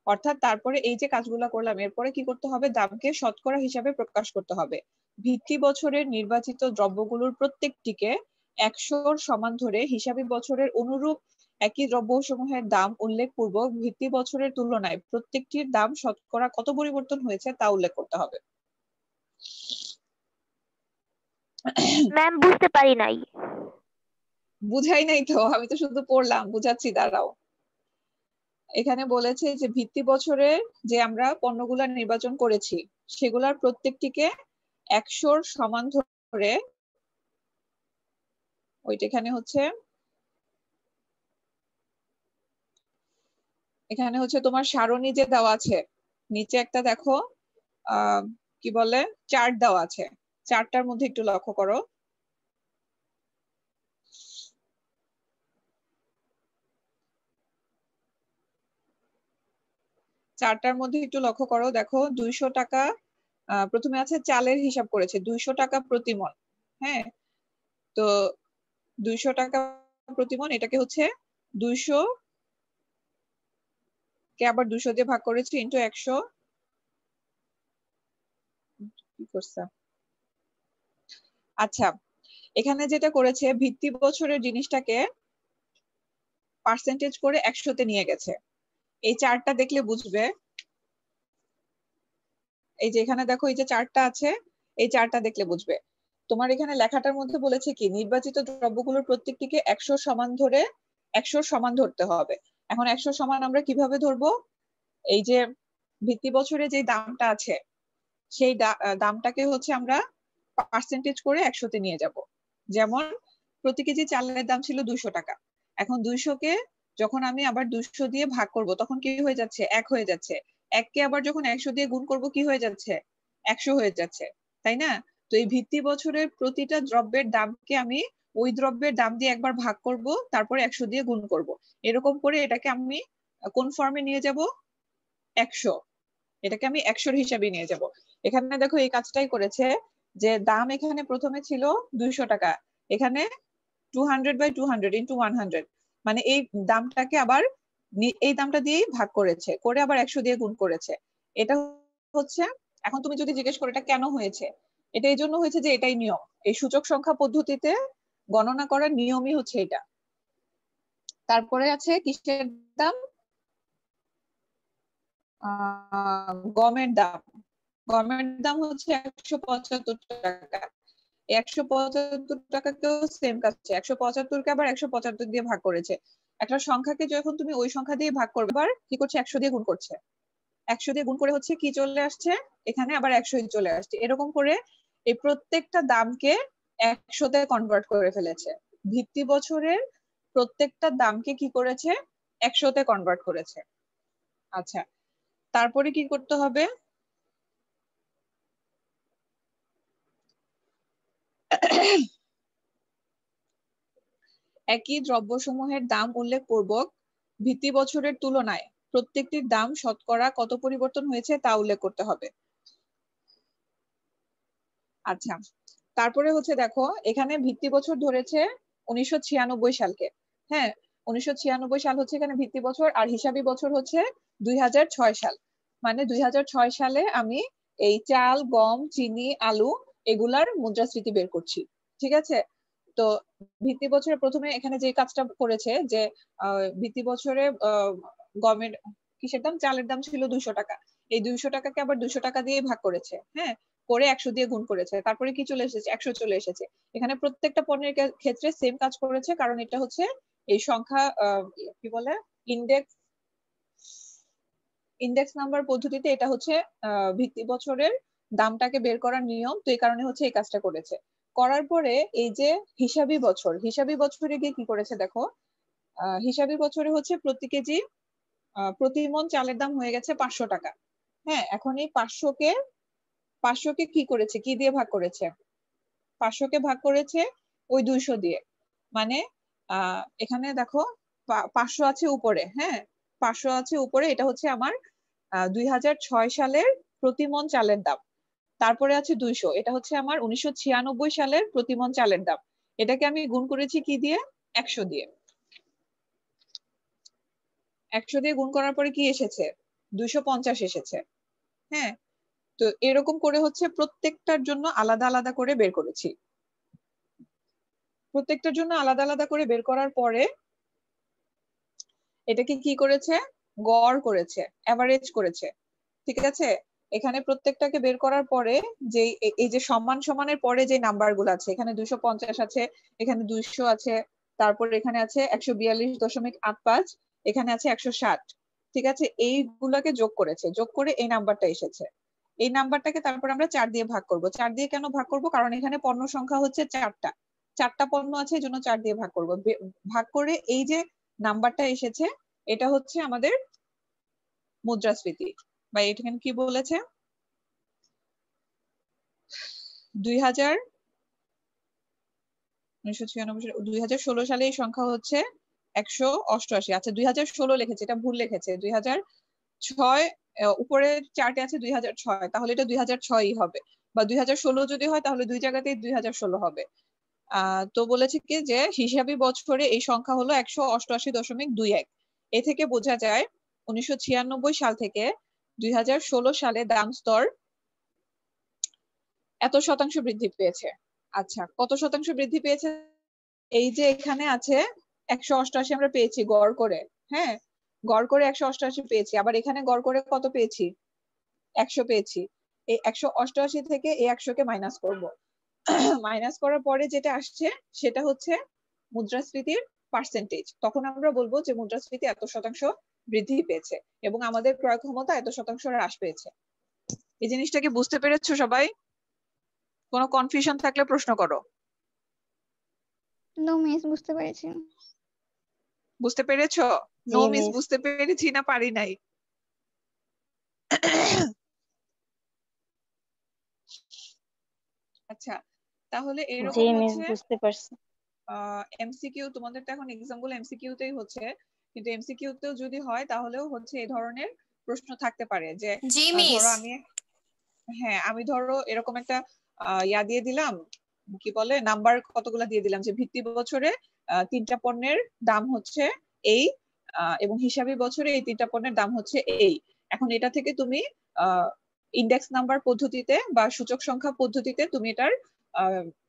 অর্থাৎ তারপরে এই যে কাজগুলো করলাম এরপরে কি করতে হবে? দামকে শতকরা হিসাবে প্রকাশ করতে হবে। ভিত্তি বছরের নির্বাচিত দ্রব্যগুলোর প্রত্যেকটিকে 100-র সমান ধরে হিসাবি বছরের অনুরূপ একই দ্রব্যসমূহের দাম উল্লেখ পূর্বক ভিত্তি বছরের তুলনায় প্রত্যেকটির দাম শতকরা কত পরিবর্তন হয়েছে তা উল্লেখ করতে হবে। ম্যাম বুঝতে পারি নাই। বুঝাই নাই তো, আমি তো শুধু পড়লাম, বুঝাচ্ছি, দাঁড়াও। এখানে বলেছে যে ভিত্তি বছরে যে আমরা পণ্যগুলা নির্বাচন করেছি সেগুলার প্রত্যেকটিকে 100-র সমান ধরে, ওইটা এখানে হচ্ছে তোমার সারণী যে দেওয়া আছে নিচে একটা দেখো কি বলে চার্ট দেওয়া আছে, চার্টটার মধ্যে একটু লক্ষ্য করো। চারটার মধ্যে একটু লক্ষ্য করো, দেখো 200 টাকা প্রথমে আছে চালের হিসাব করেছে 200 টাকা প্রতি মণ। হ্যাঁ, তো 200 টাকা প্রতি মণ, এটাকে হচ্ছে 200 কে আবার 200 দিয়ে ভাগ করেছে ইন্টু 100। কি করছে? আচ্ছা, এখানে যেটা করেছে ভিত্তি বছরের জিনিসটাকে পার্সেন্টেজ করে 100-তে নিয়ে গেছে। এই চার্টটা দেখলে বুঝবে, এই যে এখানে দেখো এই যে চার্টটা আছে, এই চার্টটা দেখলে বুঝবে। তোমার এখানে লেখাটার মধ্যে বলেছে কি নির্বাচিত দ্রব্যগুলোর প্রত্যেকটিকে 100 সমান ধরে 100 সমান ধরতে হবে। এখন 100 সমান আমরা কিভাবে ধরবো? এই যে ভিত্তি বছরে যে দামটা আছে সেই দামটাকে হচ্ছে আমরা পার্সেন্টেজ করে 100-তে নিয়ে যাব। যেমন প্রতি কেজি চালের দাম ছিল 200 টাকা, এখন 200-কে যখন আমি আবার 200 দিয়ে ভাগ করব তখন কি হয়ে যাচ্ছে? 1 হয়ে যাচ্ছে। 1-কে আবার যখন 100 দিয়ে গুণ করব কি হয়ে যাচ্ছে? 100 হয়ে যাচ্ছে, তাই না? তো এই ভিত্তি বছরের প্রতিটা দ্রব্যের দামকে আমি ওই দ্রব্যের দাম দিয়ে একবার ভাগ করব, তারপরে 100 দিয়ে গুণ করব, এরকম করে এটাকে আমি কোন ফর্মে নিয়ে যাব? 100, এটাকে আমি 100-র হিসাবে নিয়ে যাব। এখানে দেখো এই কাজটাই করেছে যে দাম এখানে প্রথমে ছিল 200 টাকা, এখানে 200/200 ইন্টু 100, মানে এই দামটাকে আবার এই দামটা দিয়েই ভাগ করেছে, করে আবার 100 দিয়ে গুণ করেছে। এটা হচ্ছে, এখন তুমি যদি জিজ্ঞেস করো এটা কেন হয়েছে, এটা এই জন্য হয়েছে যে এটাই নিয়ম, এই সূচক সংখ্যা পদ্ধতিতে গণনা করার নিয়মই হচ্ছে এটা। তারপরে আছে কিসের দাম? গমের দাম। গমের দাম হচ্ছে 175 টাকা। 175 টাকাকেও সেম কাজ, 175-কে আবার 175 দিয়ে ভাগ করেছে। একটা সংখ্যাকে যখন তুমি ওই সংখ্যা দিয়ে ভাগ করবে আবার কি করছে? 100 দিয়ে গুণ করছে। 100 দিয়ে গুণ করে হচ্ছে কি চলে আসছে? এখানে আবার 100 চলে আসছে। এরকম করে এই প্রত্যেকটা দামকে 100-তে কনভার্ট করে ফেলেছে। ভিত্তি বছরের প্রত্যেকটা দামকে কি করেছে? 100-তে কনভার্ট করেছে। আচ্ছা, তারপরে কি করতে হবে? একই দ্রব্যসমূহের দাম উল্লেখপূর্বক ভিত্তি বছরের তুলনায় প্রত্যেকটির দাম শতকরা কত পরিবর্তন হয়েছে তা উল্লেখ করতে হবে। আচ্ছা, তারপরে হচ্ছে দেখো এখানে ভিত্তি বছর ধরেছে 1996 সালকে। হ্যাঁ, 1996 সাল হচ্ছে এখানে ভিত্তি বছর, আর হিসাবি বছর হচ্ছে 2006 সাল। মানে 2006 সালে আমি এই চাল, গম, চিনি, আলু এগুলার মুদ্রাস্ফীতি বের করছি। ঠিক আছে, তো ভিত্তি বছরে প্রথমে এখানে যে কাজটা করেছে যে ভিত্তি বছরে গমের কিসের দাম, চালের দাম ছিল 200 টাকা। এই 200 টাকাকে আবার 200 টাকা দিয়ে ভাগ করেছে। হ্যাঁ, করে 100 দিয়ে গুণ করেছে, তারপরে কি চলে এসেছে, 100 চলে এসেছে। এখানে প্রত্যেকটা পণ্যের ক্ষেত্রে সেম কাজ করেছে, কারণ এটা হচ্ছে এই সংখ্যা কি বলে ইন্ডেক্স নাম্বার পদ্ধতিতে এটা হচ্ছে ভিত্তি বছরের দামটাকে বের করার নিয়ম। তো এই কারণে হচ্ছে এই কাজটা করেছে। করার পরে এই যে হিসাবি বছরে গিয়ে কি করেছে দেখো, হিসাবি বছরে হচ্ছে প্রতি মণ চালের দাম হয়ে গেছে 500 টাকা। হ্যাঁ, এখন এই 500কে কি করেছে, কি দিয়ে ভাগ করেছে, 500কে ভাগ করেছে ওই 200 দিয়ে। মানে এখানে দেখো 500 আছে উপরে। হ্যাঁ, 500 আছে উপরে, এটা হচ্ছে আমার 2006 সালের প্রতি মণ চালের দাম। তারপরে আছে 200, এটা হচ্ছে আমার 1996 সালের প্রতি মণ চালের দাম। এটাকে আমি গুণ করেছি কি দিয়ে, 100 দিয়ে। 100 দিয়ে গুণ করার পরে কি এসেছে, 250 এসেছে। হ্যাঁ, তো এরকম করে হচ্ছে প্রত্যেকটার জন্য আলাদা আলাদা করে বের করেছি। প্রত্যেকটার জন্য আলাদা আলাদা করে বের করার পরে এটাকে কি করেছে, গড় করেছে, এভারেজ করেছে। ঠিক আছে, এখানে প্রত্যেকটাকে বের করার পরে যে এই যে সমান সমানের পরে যে নাম্বার গুলো আছে, এখানে 250 আছে, এখানে 200 আছে, তারপর এখানে আছে 142.85, এখানে আছে 160। ঠিক আছে, এইগুলাকে যোগ করেছে, যোগ করে এই নাম্বারটা এসেছে। এই নাম্বারটাকে তারপর আমরা 4 দিয়ে ভাগ করব। 4 দিয়ে কেন ভাগ করব, কারণ এখানে পণ্য সংখ্যা হচ্ছে 4টা পণ্য আছে, এই জন্য 4 দিয়ে ভাগ করব। ভাগ করে এই যে নাম্বারটা এসেছে, এটা হচ্ছে আমাদের মুদ্রাস্ফীতি। বা এখানে কি বলেছে, 2016 সালে এই সংখ্যা হচ্ছে 188। আচ্ছা, 2016 লিখেছে, এটা ভুল লিখেছে, 2006 উপরে চার্টে আছে 2006, তাহলে এটা 2006ই হবে। বা 2016 যদি হয় তাহলে দুই জায়গাতেই 2016 হবে। তো বলেছে কি যে হিসাবি বছরে এই সংখ্যা হলো 188.21। এ থেকে বোঝা যায় 1996 সাল থেকে 2016 সালে দাম স্তর এত শতাংশ বৃদ্ধি পেয়েছে। আচ্ছা, কত শতাংশ বৃদ্ধি পেয়েছে, এই যে এখানে আছে 188 আমরা পেয়েছি গড় করে। হ্যাঁ, গড় করে 188 পেয়েছি, আবার এখানে গড় করে কত পেয়েছি, 100 পেয়েছি। এই 188 থেকে এই 100কে মাইনাস করব। মাইনাস করার পরে যেটা আসছে সেটা হচ্ছে মুদ্রাস্ফীতির পার্সেন্টেজ। তখন আমরা বলবো যে মুদ্রাস্ফীতি এত শতাংশ বৃদ্ধি পেয়েছে এবং আমাদের ক্রয় ক্ষমতা এত শতাংশ হ্রাস পেয়েছে। এই জিনিসটা কি বুঝতে পেরেছো সবাই? কোনো কনফিউশন থাকলে প্রশ্ন করো। নো মিস, বুঝতে পেরেছি। বুঝতে পেরেছো? নো জি মিস মিস। বুঝতে পেরেছি না পারি নাই? আচ্ছা, তাহলে জি এরকম মিস, হচ্ছে বুঝতে পারছি। এমসিকিউ, তোমাদের তো এখন এক্সাম গুলো এমসিকিউ তেই হচ্ছে, কিন্তু এমসিকিউ তেও যদি হয় তাহলেও হচ্ছে এই ধরনের প্রশ্ন থাকতে পারে যে জি মিস। ধরো আমি ধরো এরকম একটা ইয়া দিয়ে দিলাম, কি বলে নাম্বার কতগুলা দিয়ে দিলাম যে ভিত্তি বছরে 3টা পণ্যের দাম হচ্ছে এই, এবং হিসাবি বছরে এই 3টা পণ্যের দাম হচ্ছে এই। এখন এটা থেকে তুমি ইন্ডেক্স নাম্বার পদ্ধতিতে বা সূচক সংখ্যা পদ্ধতিতে তুমি এটার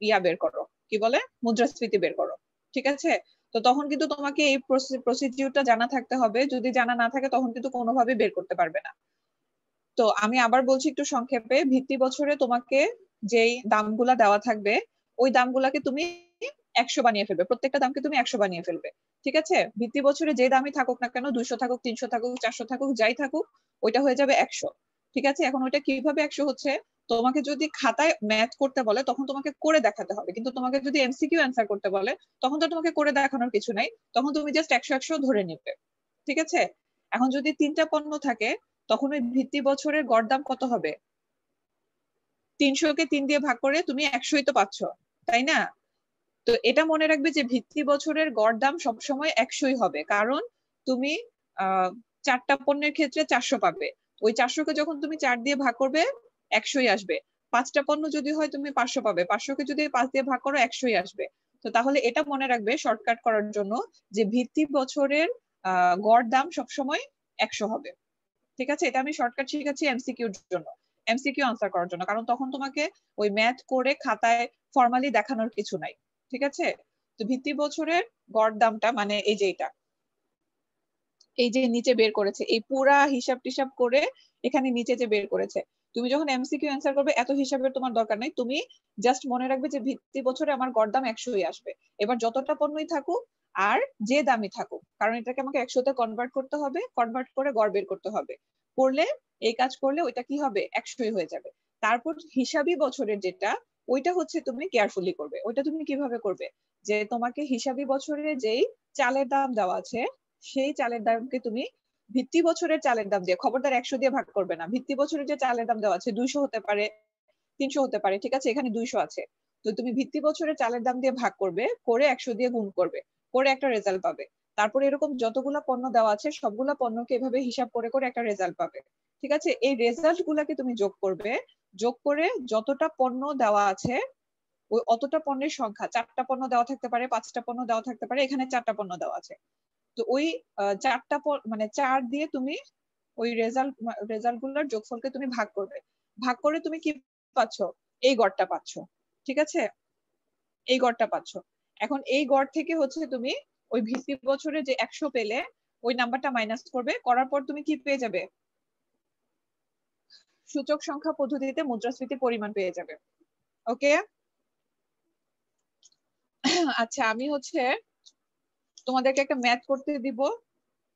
ইয়া বের করো, কি বলে মুদ্রাস্ফীতি বের করো। ঠিক আছে, তো তখন কিন্তু তোমাকে এই প্রসিডিউরটা জানা থাকতে হবে, যদি জানা না থাকে তখন কিন্তু কোনোভাবে বের করতে পারবে না। তো আমি আবার বলছি একটু সংক্ষেপে, ভিত্তি বছরে তোমাকে যেই দামগুলা দেওয়া থাকবে ওই দামগুলাকে তুমি 100 বানিয়ে ফেলবে, প্রত্যেকটা দামকে তুমি 100 বানিয়ে ফেলবে। ঠিক আছে, ভিত্তি বছরে যে দামই থাকুক না কেন, 200 থাকুক, 300 থাকুক, 400 থাকুক, যাই থাকুক, ওইটা হয়ে যাবে 100। ঠিক আছে, এখন ওইটা কিভাবে 100 হচ্ছে, তোমাকে যদি খাতায় ম্যাথ করতে বলে তখন তোমাকে করে দেখাতে হবে, কিন্তু তোমাকে যদি এমসিকিউ অ্যান্সার করতে বলে তখন তো তোমাকে করে দেখানোর কিছু নাই, তখন তুমি জাস্ট 100 ধরে নিবে। ঠিক আছে, এখন যদি 3টা পণ্য থাকে তখন ওই ভিত্তি বছরের গড় দাম কত হবে, 300কে 3 দিয়ে ভাগ করে তুমি 100ই তো পাচ্ছ, তাই না? তো এটা মনে রাখবে যে ভিত্তি বছরের গড় দাম সবসময় 100ই হবে, কারণ তুমি 4টা পণ্যের ক্ষেত্রে 400 পাবে। ওই 400কে যখন তুমি 4 দিয়ে ভাগ করবে 100ই আসবে। 5টা পণ্য যদি হয় তুমি 500 পাবে, 500কে যদি 5 দিয়ে ভাগ করো 100ই আসবে। তো তাহলে এটা মনে রাখবে শর্টকাট করার জন্য যে ভিত্তি বছরের গড় দাম সবসময় 100 হবে। ঠিক আছে, এটা আমি শর্টকাট শিখাচ্ছি এমসিকিউর জন্য, এমসিকিউ আনসার করার জন্য, কারণ তখন তোমাকে ওই ম্যাথ করে খাতায় ফর্মালি দেখানোর কিছু নাই। ঠিক আছে, তো ভিত্তি বছরের গড় দামটা মানে এই যে এটা, এই যে নিচে বের করেছে, এই পুরা হিসাব টিসাব করে এখানে নিচে যে বের করেছে, তুমি যখন এমসিকিউ অ্যান্সার করবে এত হিসাবের তোমার দরকার নাই, তুমি জাস্ট মনে রাখবে যে ভিত্তি বছরে আমার গড় দাম 100ই আসবে। এবার যতটা পণ্যই থাকুক আর যে দামই থাকুক, কারণ এটাকে আমাকে 100তে কনভার্ট করতে হবে, কনভার্ট করে গড় বের করতে হবে, করলে এই কাজ করলে ওইটা কি হবে 100ই হয়ে যাবে। তারপর হিসাবি বছরের যেটা, ওইটা হচ্ছে তুমি কেয়ারফুলি করবে। ওইটা তুমি কিভাবে করবে, যে তোমাকে হিসাবি বছরে যেই চালের দাম দেওয়া আছে সেই চালের দামকে তুমি ভিত্তি বছরের চালের দাম দিয়ে, খবরদার 100 দিয়ে ভাগ করবে না, ভিত্তি বছরের যে চালের দাম দেওয়া আছে 200 হতে পারে, 300 হতে পারে, ঠিক আছে, এখানে 200 আছে, তো তুমি ভিত্তি বছরের চালের দাম দিয়ে ভাগ করবে, করে 100 দিয়ে গুণ করবে, করে একটা রেজাল্ট পাবে। তারপরে এরকম যতগুলা পণ্য দেওয়া আছে সবগুলা পণ্যকে এভাবে হিসাব করে করে একটা রেজাল্ট পাবে। ঠিক আছে, এই রেজাল্ট গুলাকে তুমি যোগ করবে, যোগ করে যতটা পণ্য দেওয়া আছে ওই অতটা পণ্যের সংখ্যা, 4টা পণ্য দেওয়া থাকতে পারে, 5টা পণ্য দেওয়া থাকতে পারে, এখানে 4টা পণ্য দেওয়া আছে, তো ওই 4টা মানে 4 দিয়ে তুমি ওই রেজাল্ট গুলোর যোগফলকে তুমি ভাগ করবে, ভাগ করে তুমি কি পাচ্ছ, এই গড়টা পাচ্ছ। ঠিক আছে, এই গড়টা পাচ্ছ। এখন এই গড় থেকে হচ্ছে তুমি ওই ভিত্তি বছরে যে 100 পেলে ওই নাম্বারটা মাইনাস করবে, করার পর তুমি কি পেয়ে যাবে, সূচক সংখ্যা পদ্ধতিতে মুদ্রাস্ফীতির পরিমাণ পেয়ে যাবে। ওকে, আচ্ছা আমি হচ্ছে তোমাদেরকে একটা ম্যাথ করতে দিব,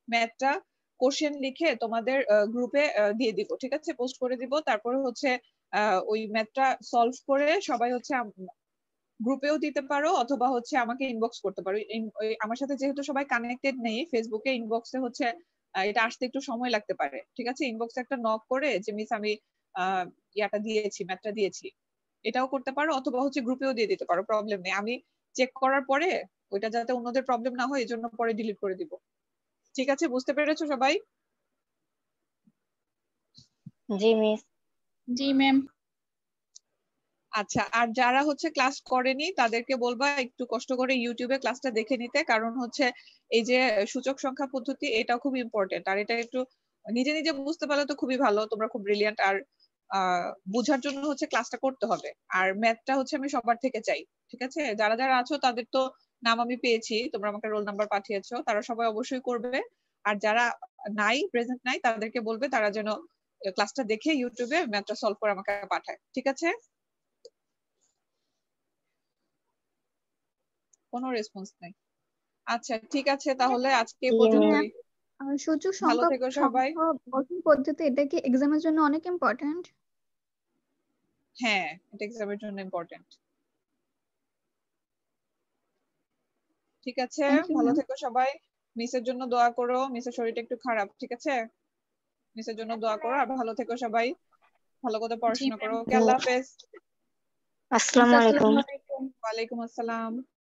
ম্যাথটা কোশ্চেন লিখে তোমাদের গ্রুপে দিয়ে দিব, ঠিক আছে, পোস্ট করে দিব। তারপরে হচ্ছে ওই ম্যাথটা সলভ করে সবাই হচ্ছে গ্রুপেও দিতে পারো, অথবা হচ্ছে আমাকে ইনবক্স করতে পারো। আমার সাথে যেহেতু সবাই কানেক্টেড নেই ফেসবুকে, ইনবক্সে হচ্ছে এটা আসতে একটু সময় লাগতে পারে। ঠিক আছে, ইনবক্সে একটা নক করে যে মিস আমি ইয়াটা দিয়েছি, ম্যাথটা দিয়েছি, এটাও করতে পারো, অথবা হচ্ছে গ্রুপেও দিয়ে দিতে পারো, প্রবলেম নেই। আমি চেক করার পরে ওইটা যাতে অন্যদের প্রবলেম না হয় এই জন্য পরে ডিলিট করে দিব। ঠিক আছে, বুঝতে পেরেছো সবাই? জি মিস। জি ম্যাম। আচ্ছা, আর যারা হচ্ছে ক্লাস করেনি তাদেরকে বলবা একটু কষ্ট করে ইউটিউবে ক্লাসটা দেখে নিতে, কারণ হচ্ছে এই যে সূচক সংখ্যা পদ্ধতি এটা খুব ইম্পর্টেন্ট, আর এটা একটু নিজে নিজে বুঝতে পারলে তো খুবই ভালো, তোমরা খুব ব্রিলিয়ান্ট, আর বুঝার জন্য হচ্ছে ক্লাসটা করতে হবে। আর ম্যাথটা হচ্ছে আমি সবার থেকে চাই। ঠিক আছে, যারা যারা আছো তাদের তো নাম আমি পেয়েছি, তোমরা আমাকে রোল নাম্বার পাঠিয়েছো, তারা সবাই অবশ্যই করবে। আর যারা নাই, প্রেজেন্ট নাই, তাদেরকে বলবে তারা যেন ক্লাসটা দেখে ইউটিউবে ম্যাথটা সলভ করে আমাকে পাঠায়। ঠিক আছে, কোনো রেসপন্স নাই। আচ্ছা ঠিক আছে, তাহলে আজকে পর্যন্তই। সূচক ভালো সংখ্যা থেকো সবাই। গঠন পদ্ধতি এটা কি এক্সামের জন্য অনেক ইম্পর্ট্যান্ট? হ্যাঁ, এটা এক্সামের জন্য ইম্পর্টেন্ট। ঠিক আছে, থ্যাংক ইউ ভালো ম্যাম। থেকো সবাই। মিসের জন্য দোয়া করো, মিসের শরীরটা একটু খারাপ। ঠিক আছে, মিসের জন্য দোয়া করো, আর ভালো থেকো সবাই, ভালো করে জি পড়াশোনা ম্যাম। করো। ওকে, আল্লাহ হাফেজ। আসসালামু আলাইকুম। ওয়ালাইকুম আসসালাম।